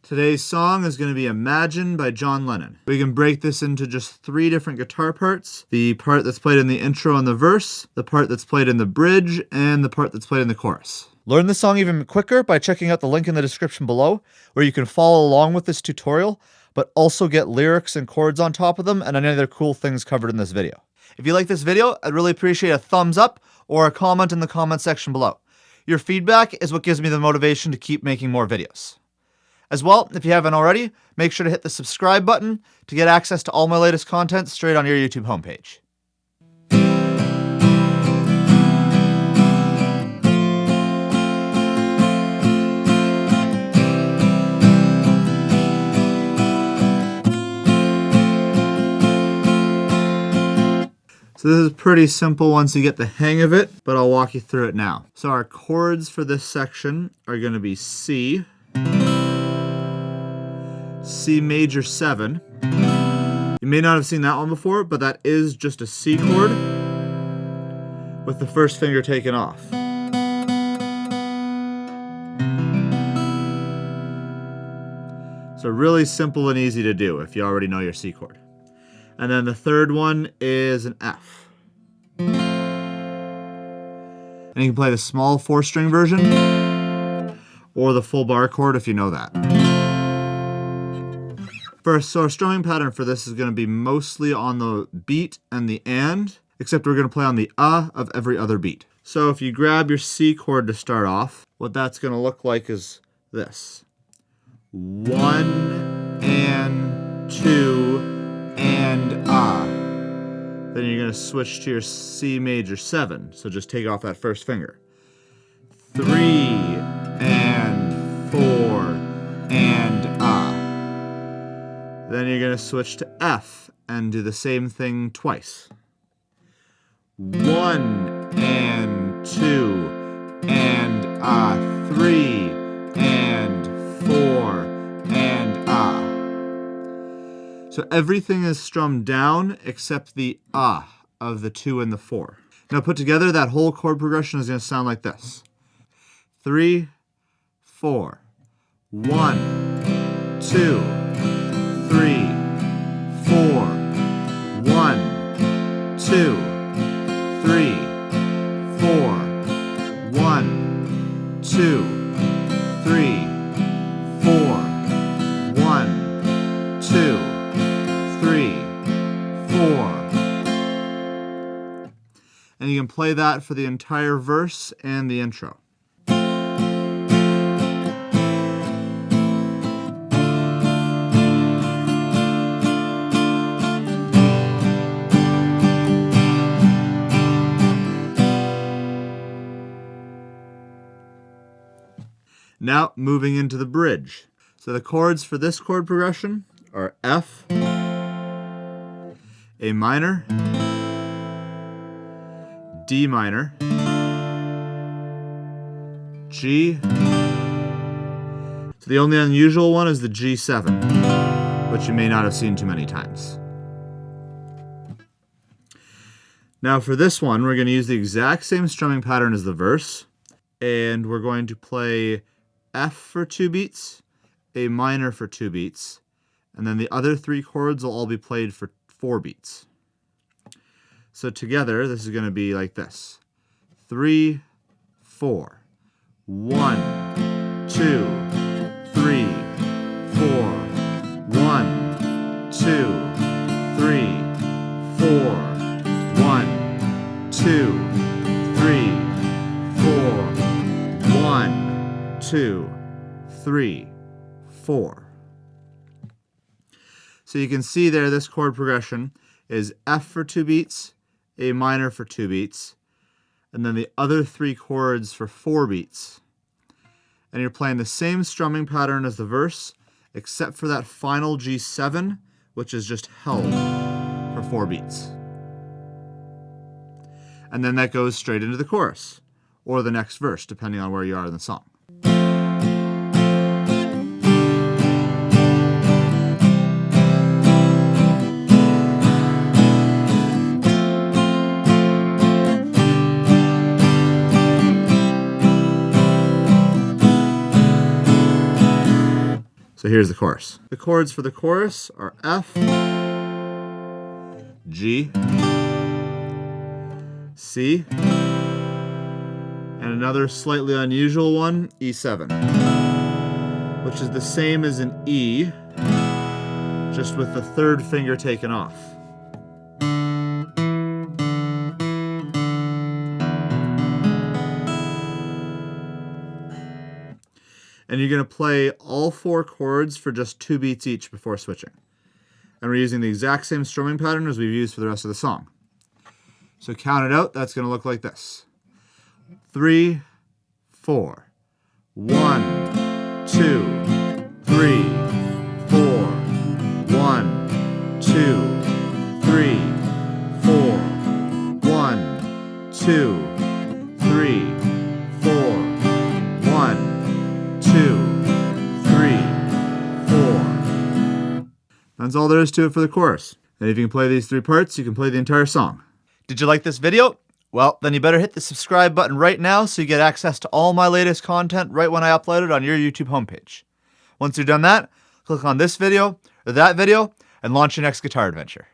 Today's song is going to be Imagine by John Lennon. We can break this into just 3 different guitar parts. The part that's played in the intro and the verse, the part that's played in the bridge, and the part that's played in the chorus. Learn the song even quicker by checking out the link in the description below, where you can follow along with this tutorial, but also get lyrics and chords on top of them and any other cool things covered in this video. If you like this video, I'd really appreciate a thumbs up or a comment in the comment section below. Your feedback is what gives me the motivation to keep making more videos. As well, if you haven't already, make sure to hit the subscribe button to get access to all my latest content straight on your YouTube homepage. So this is pretty simple once you get the hang of it, but I'll walk you through it now. So our chords for this section are going to be C, C major 7. You may not have seen that one before, but that is just a C chord with the first finger taken off. So really simple and easy to do if you already know your C chord. And then the third one is an F. And you can play the small 4-string version or the full bar chord if you know that. First, so our strumming pattern for this is going to be mostly on the beat and the and, except we're going to play on the of every other beat. So if you grab your C chord to start off, what that's going to look like is this. 1 and 2 and Then you're going to switch to your C major 7, so just take off that first finger. 3 and 4 and Then you're going to switch to F and do the same thing twice. 1 and 2 and 3 and 4 and So everything is strummed down except the of the 2 and the 4. Now put together, that whole chord progression is going to sound like this. 3, 4, 1, 2, 3, 4, 1, 2, 3, 4, 1, 2, 3, 4, 1, 2, 3, 4. And you can play that for the entire verse and the intro. Now, moving into the bridge. So the chords for this chord progression are F, A minor, D minor, G. So the only unusual one is the G7, which you may not have seen too many times. Now for this one, we're going to use the exact same strumming pattern as the verse, and we're going to play F for 2 beats, A minor for 2 beats, and then the other 3 chords will all be played for 4 beats. So together, this is going to be like this. 3, 4. 1, 2, 3, 4. 1, 2, 3, 4. 1, 2, 3, 4. 1, 2, 3, 4. So you can see there, this chord progression is F for 2 beats, A minor for 2 beats, and then the other 3 chords for 4 beats. And you're playing the same strumming pattern as the verse, except for that final G7, which is just held for 4 beats. And then that goes straight into the chorus, or the next verse, depending on where you are in the song. So here's the chorus. The chords for the chorus are F, G, C, and another slightly unusual one, E7, which is the same as an E, just with the third finger taken off. And you're going to play all 4 chords for just 2 beats each before switching. And we're using the exact same strumming pattern as we've used for the rest of the song. So count it out, that's going to look like this. 3, 4. 1, 2, 3, 4. 1, 2, 3, 4. 1, 2, 3, 4. 1, 2, 3, 4. That's all there is to it for the chorus. And if you can play these 3 parts, you can play the entire song. Did you like this video? Well, then you better hit the subscribe button right now so you get access to all my latest content right when I upload it on your YouTube homepage. Once you've done that, click on this video or that video and launch your next guitar adventure.